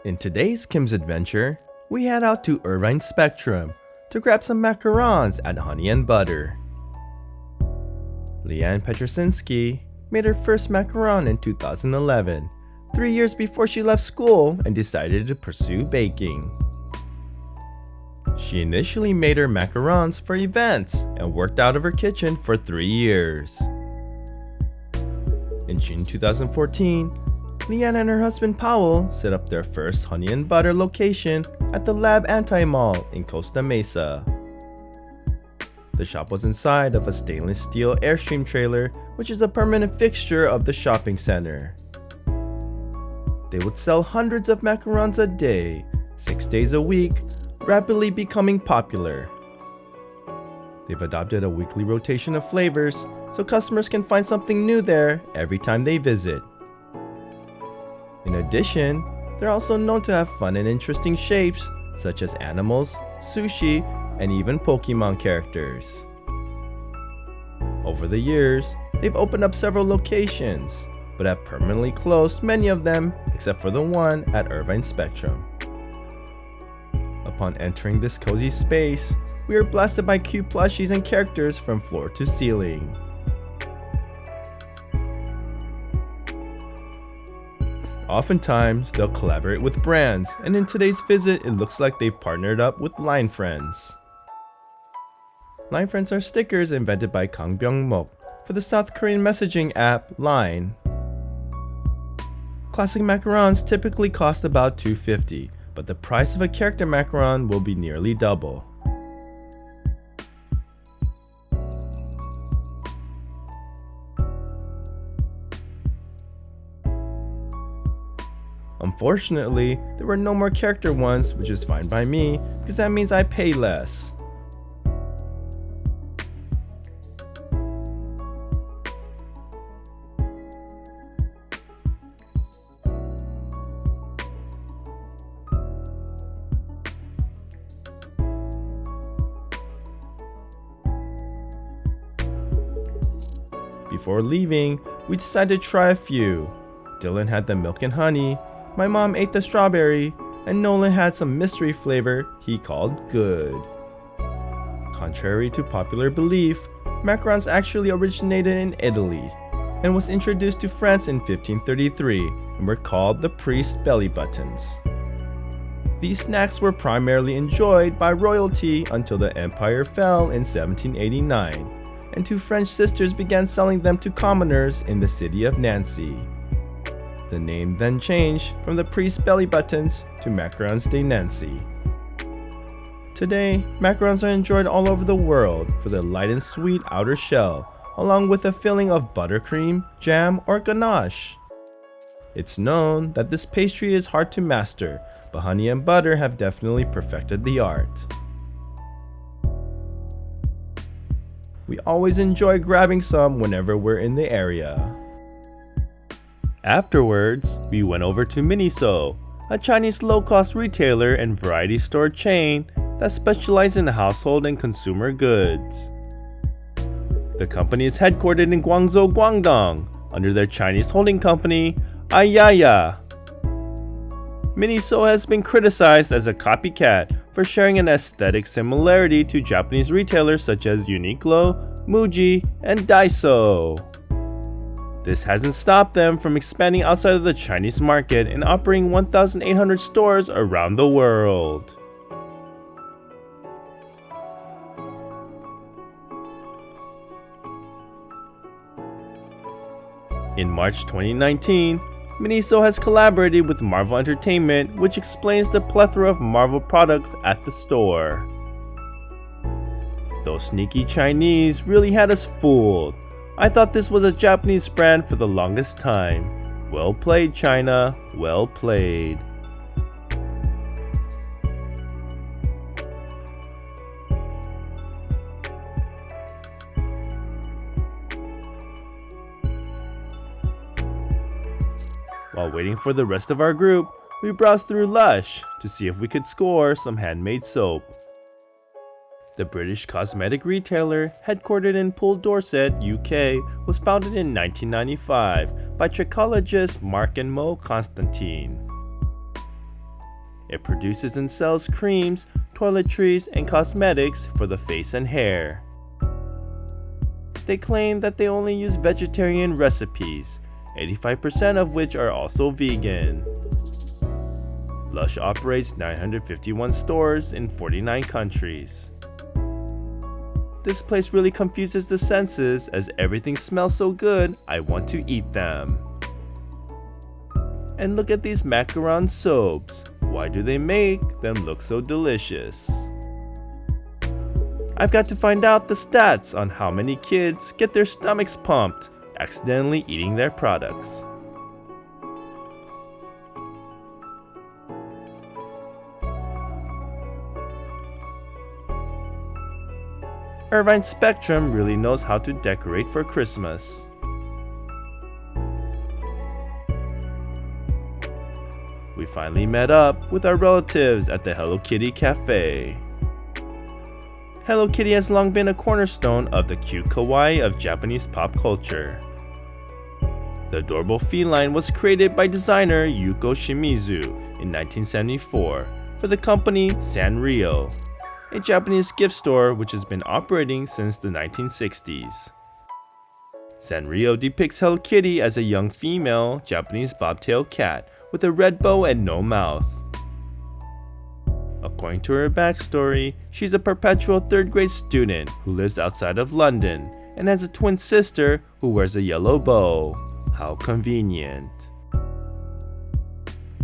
In today's Kim's Adventure, we head out to Irvine Spectrum to grab some macarons at Honey Butter. Leanne Pietrasinski made her first macaron in 2011, 3 years before she left school and decided to pursue baking. She initially made her macarons for events and worked out of her kitchen for 3 years. In June 2014, Leanne and her husband Pawel set up their first Honey Butter location at the Lab Antimall in Costa Mesa. The shop was inside of a stainless steel Airstream trailer, which is a permanent fixture of the shopping center. They would sell hundreds of macarons a day, 6 days a week, rapidly becoming popular. They've adopted a weekly rotation of flavors, so customers can find something new there every time they visit. In addition, they're also known to have fun and interesting shapes, such as animals, sushi, and even Pokemon characters. Over the years, they've opened up several locations, but have permanently closed many of them except for the one at Irvine Spectrum. Upon entering this cozy space, we are blasted by cute plushies and characters from floor to ceiling. Oftentimes, they'll collaborate with brands, and in today's visit, it looks like they've partnered up with Line Friends. Line Friends are stickers invented by Kang Byung-mok for the South Korean messaging app Line. Classic macarons typically cost about $2.50, but the price of a character macaron will be nearly double. Unfortunately, there were no more character ones, which is fine by me, because that means I pay less. Before leaving, we decided to try a few. Dylan had the milk and honey, my mom ate the strawberry, and Nolan had some mystery flavor he called good. Contrary to popular belief, macarons actually originated in Italy and was introduced to France in 1533 and were called the priest's belly buttons. These snacks were primarily enjoyed by royalty until the empire fell in 1789, and two French sisters began selling them to commoners in the city of Nancy. The name then changed from the priest's belly buttons to macarons de Nancy. Today, macarons are enjoyed all over the world for their light and sweet outer shell, along with a filling of buttercream, jam, or ganache. It's known that this pastry is hard to master, but Honey and Butter have definitely perfected the art. We always enjoy grabbing some whenever we're in the area. Afterwards, we went over to Miniso, a Chinese low-cost retailer and variety store chain that specializes in household and consumer goods. The company is headquartered in Guangzhou, Guangdong, under their Chinese holding company, Ayaya. Miniso has been criticized as a copycat for sharing an aesthetic similarity to Japanese retailers such as Uniqlo, Muji, and Daiso. This hasn't stopped them from expanding outside of the Chinese market and operating 1,800 stores around the world. In March 2019, Miniso has collaborated with Marvel Entertainment, which explains the plethora of Marvel products at the store. Those sneaky Chinese really had us fooled. I thought this was a Japanese brand for the longest time. Well played, China. Well played. While waiting for the rest of our group, we browsed through Lush to see if we could score some handmade soap. The British cosmetic retailer, headquartered in Poole, Dorset, UK, was founded in 1995 by trichologist Mark and Mo Constantine. It produces and sells creams, toiletries, and cosmetics for the face and hair. They claim that they only use vegetarian recipes, 85% of which are also vegan. Lush operates 951 stores in 49 countries. This place really confuses the senses as everything smells so good, I want to eat them. And look at these macaron soaps. Why do they make them look so delicious? I've got to find out the stats on how many kids get their stomachs pumped accidentally eating their products. Irvine Spectrum really knows how to decorate for Christmas. We finally met up with our relatives at the Hello Kitty Cafe. Hello Kitty has long been a cornerstone of the cute kawaii of Japanese pop culture. The adorable feline was created by designer Yuko Shimizu in 1974 for the company Sanrio, a Japanese gift store which has been operating since the 1960s. Sanrio depicts Hello Kitty as a young female Japanese bobtail cat with a red bow and no mouth. According to her backstory, she's a perpetual 3rd grade student who lives outside of London and has a twin sister who wears a yellow bow. How convenient.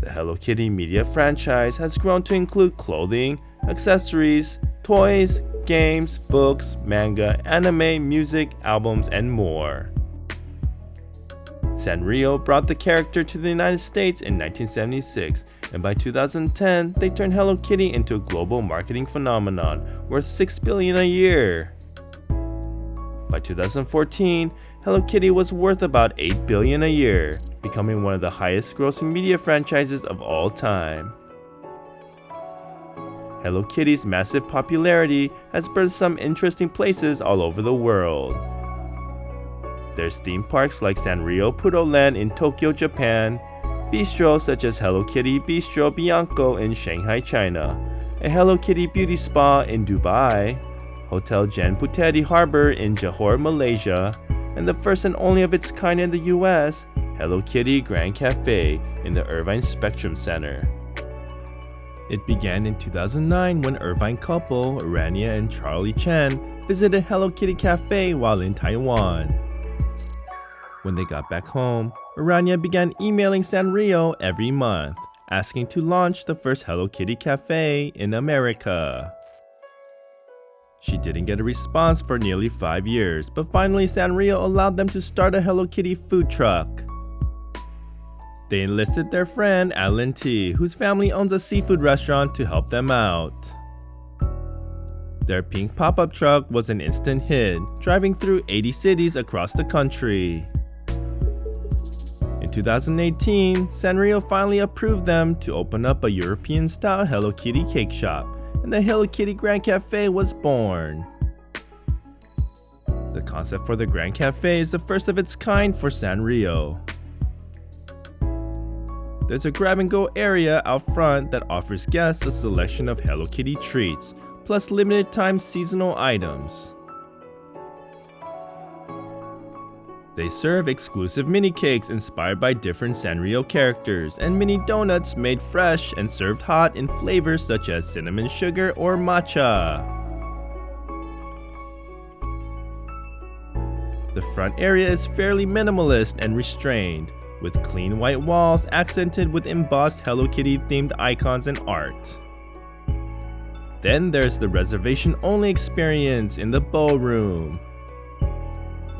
The Hello Kitty media franchise has grown to include clothing, accessories, toys, games, books, manga, anime, music, albums, and more. Sanrio brought the character to the United States in 1976, and by 2010, they turned Hello Kitty into a global marketing phenomenon worth $6 billion a year. By 2014, Hello Kitty was worth about $8 billion a year, becoming one of the highest grossing media franchises of all time. Hello Kitty's massive popularity has birthed some interesting places all over the world. There's theme parks like Sanrio Puro Land in Tokyo, Japan, bistros such as Hello Kitty Bistro Bianco in Shanghai, China, a Hello Kitty beauty spa in Dubai, Hotel Jan Puteri Harbor in Johor, Malaysia, and the first and only of its kind in the US, Hello Kitty Grand Cafe in the Irvine Spectrum Center. It began in 2009 when Irvine couple Rania and Charlie Chan visited Hello Kitty Cafe while in Taiwan. When they got back home, Rania began emailing Sanrio every month, asking to launch the first Hello Kitty Cafe in America. She didn't get a response for nearly 5 years, but finally Sanrio allowed them to start a Hello Kitty food truck. They enlisted their friend Alan T, whose family owns a seafood restaurant, to help them out. Their pink pop-up truck was an instant hit, driving through 80 cities across the country. In 2018, Sanrio finally approved them to open up a European-style Hello Kitty cake shop, and the Hello Kitty Grand Cafe was born. The concept for the Grand Cafe is the first of its kind for Sanrio. There's a grab-and-go area out front that offers guests a selection of Hello Kitty treats, plus limited-time seasonal items. They serve exclusive mini cakes inspired by different Sanrio characters, and mini donuts made fresh and served hot in flavors such as cinnamon sugar or matcha. The front area is fairly minimalist and restrained, with clean white walls accented with embossed Hello Kitty themed icons and art. Then there's the reservation-only experience in the ballroom.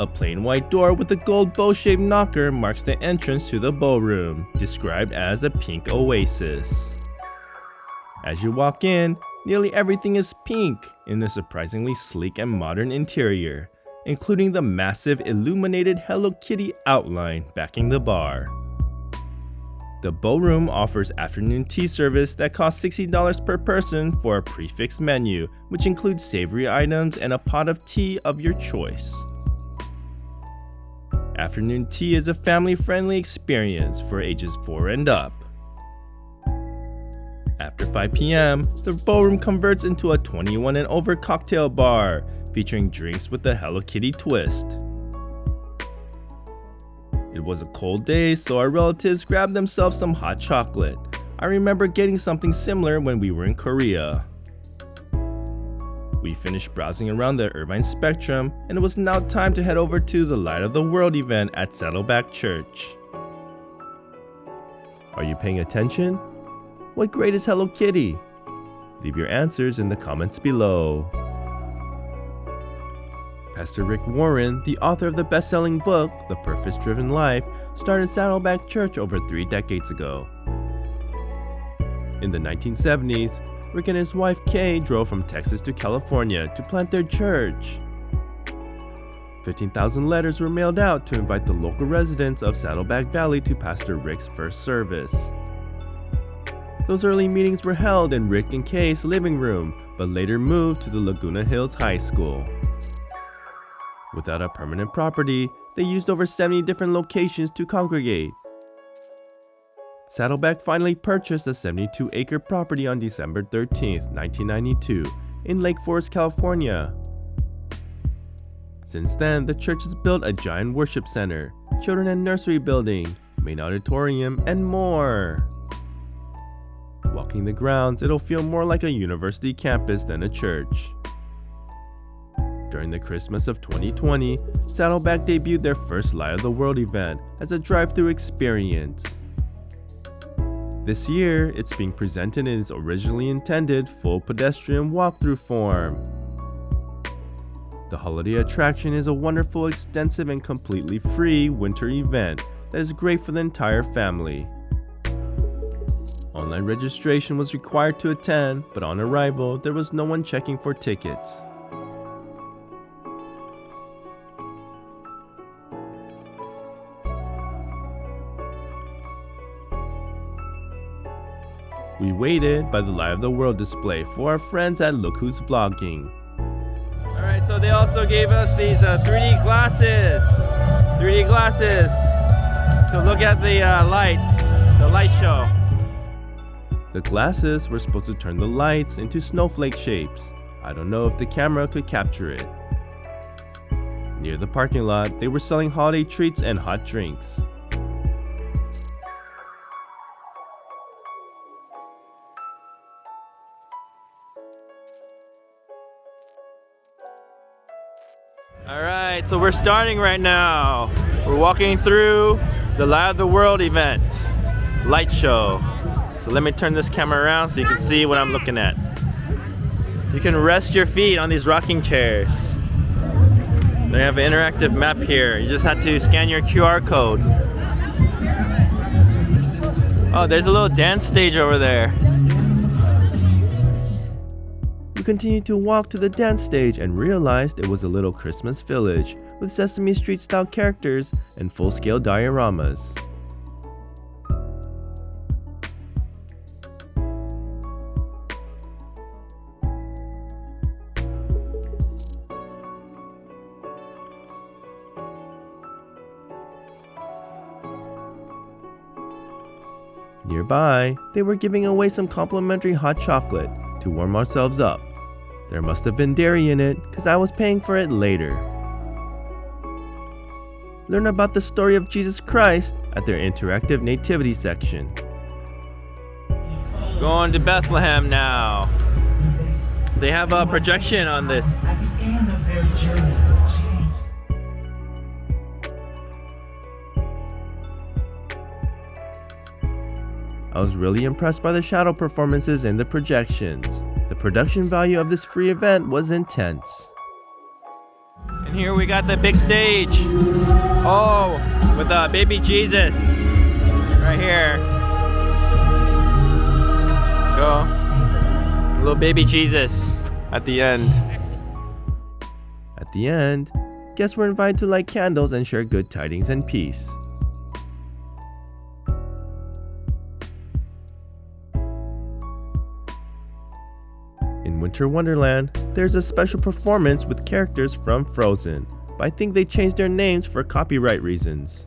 A plain white door with a gold bow-shaped knocker marks the entrance to the ballroom, described as a pink oasis. As you walk in, nearly everything is pink in a surprisingly sleek and modern interior, including the massive illuminated Hello Kitty outline backing the bar. The ballroom offers afternoon tea service that costs $60 per person for a prefix menu, which includes savory items and a pot of tea of your choice. Afternoon tea is a family-friendly experience for ages 4 and up. After 5 p.m., the ballroom converts into a 21 and over cocktail bar, featuring drinks with a Hello Kitty twist. It was a cold day, so our relatives grabbed themselves some hot chocolate. I remember getting something similar when we were in Korea. We finished browsing around the Irvine Spectrum, and it was now time to head over to the Light of the World event at Saddleback Church. Are you paying attention? What grade is Hello Kitty? Leave your answers in the comments below. Pastor Rick Warren, the author of the best-selling book, The Purpose-Driven Life, started Saddleback Church over 3 decades ago. In the 1970s, Rick and his wife Kay drove from Texas to California to plant their church. 15,000 letters were mailed out to invite the local residents of Saddleback Valley to Pastor Rick's first service. Those early meetings were held in Rick and Kay's living room, but later moved to the Laguna Hills High School. Without a permanent property, they used over 70 different locations to congregate. Saddleback finally purchased a 72-acre property on December 13, 1992, in Lake Forest, California. Since then, the church has built a giant worship center, children and nursery building, main auditorium, and more. Walking the grounds, it'll feel more like a university campus than a church. During the Christmas of 2020, Saddleback debuted their first Light of the World event as a drive-thru experience. This year, it's being presented in its originally intended full pedestrian walkthrough form. The holiday attraction is a wonderful, extensive, and completely free winter event that is great for the entire family. Online registration was required to attend, but on arrival, there was no one checking for tickets. We waited by the Light of the World display for our friends at Look Who's Blogging. Alright, so they also gave us these 3D glasses. 3D glasses to look at the lights, the light show. The glasses were supposed to turn the lights into snowflake shapes. I don't know if the camera could capture it. Near the parking lot, they were selling holiday treats and hot drinks. Alright, so we're starting right now. We're walking through the Light of the World event, light show. So let me turn this camera around so you can see what I'm looking at. You can rest your feet on these rocking chairs. They have an interactive map here. You just have to scan your QR code. Oh, there's a little dance stage over there. We continued to walk to the dance stage and realized it was a little Christmas village with Sesame Street style characters and full-scale dioramas. Nearby, they were giving away some complimentary hot chocolate to warm ourselves up. There must have been dairy in it, because I was paying for it later. Learn about the story of Jesus Christ at their interactive nativity section. Going to Bethlehem now. They have a projection on this. I was really impressed by the shadow performances and the projections. The production value of this free event was intense. And here we got the big stage. Oh, with baby Jesus. Right here. Go. Little baby Jesus at the end. At the end, guests were invited to light candles and share good tidings and peace. In Winter Wonderland, there's a special performance with characters from Frozen, but I think they changed their names for copyright reasons.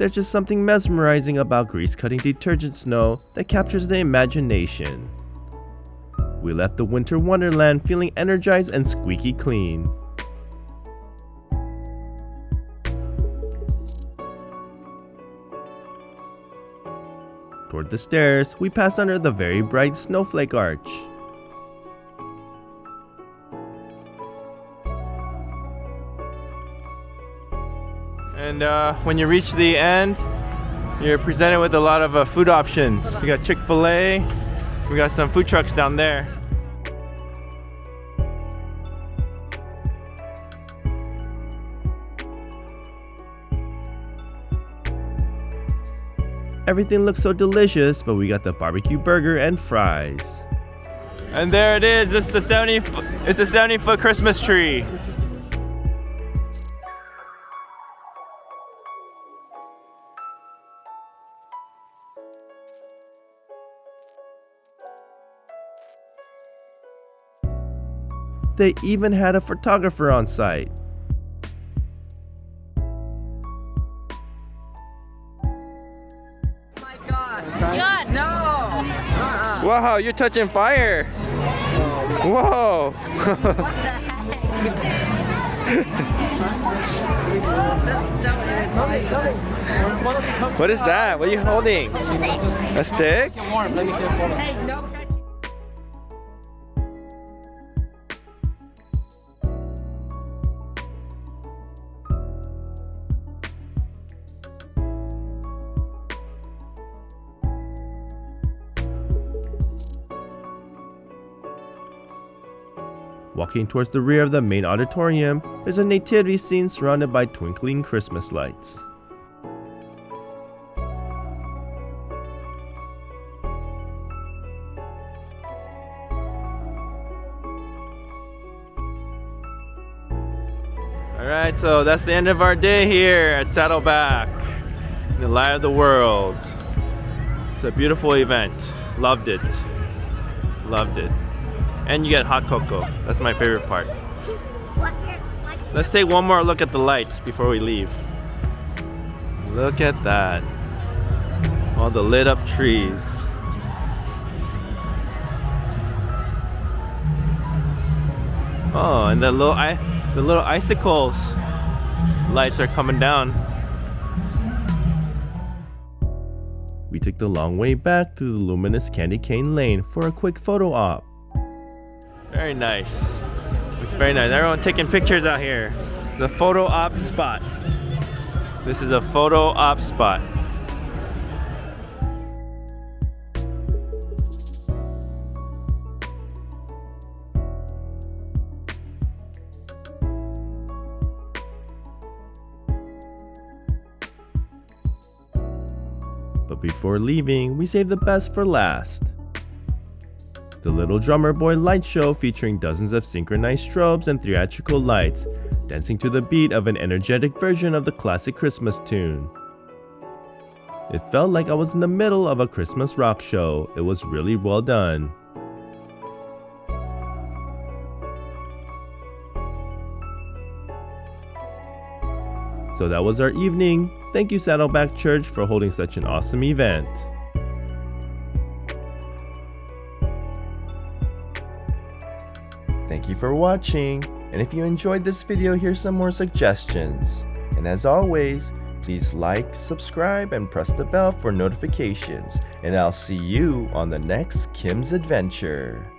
There's just something mesmerizing about grease-cutting detergent snow that captures the imagination. We left the winter wonderland feeling energized and squeaky clean. Toward the stairs, we pass under the very bright snowflake arch. And when you reach the end, you're presented with a lot of food options. We got Chick-fil-A, we got some food trucks down there. Everything looks so delicious, but we got the barbecue burger and fries. And there it is. It's a 70-foot Christmas tree. They even had a photographer on site. God, no! Wow, you're touching fire! Whoa! What the heck? That's so inappropriate. What is that? What are you holding? A stick? Hey, no. Walking towards the rear of the main auditorium, there's a nativity scene surrounded by twinkling Christmas lights. Alright, so that's the end of our day here at Saddleback, in the light of the world. It's a beautiful event. Loved it. Loved it. And you get hot cocoa. That's my favorite part. Let's take one more look at the lights before we leave. Look at that. All the lit up trees. Oh, and the little icicles lights are coming down. We took the long way back to the luminous candy cane lane for a quick photo op. Very nice. It's very nice. Everyone taking pictures out here. The photo op spot. This is a photo op spot. But before leaving, we saved the best for last. The Little Drummer Boy light show featuring dozens of synchronized strobes and theatrical lights, dancing to the beat of an energetic version of the classic Christmas tune. It felt like I was in the middle of a Christmas rock show. It was really well done. So that was our evening. Thank you Saddleback Church for holding such an awesome event. Thank you for watching, and if you enjoyed this video, here's some more suggestions. And as always, please like, subscribe, and press the bell for notifications, and I'll see you on the next Kim's Adventure.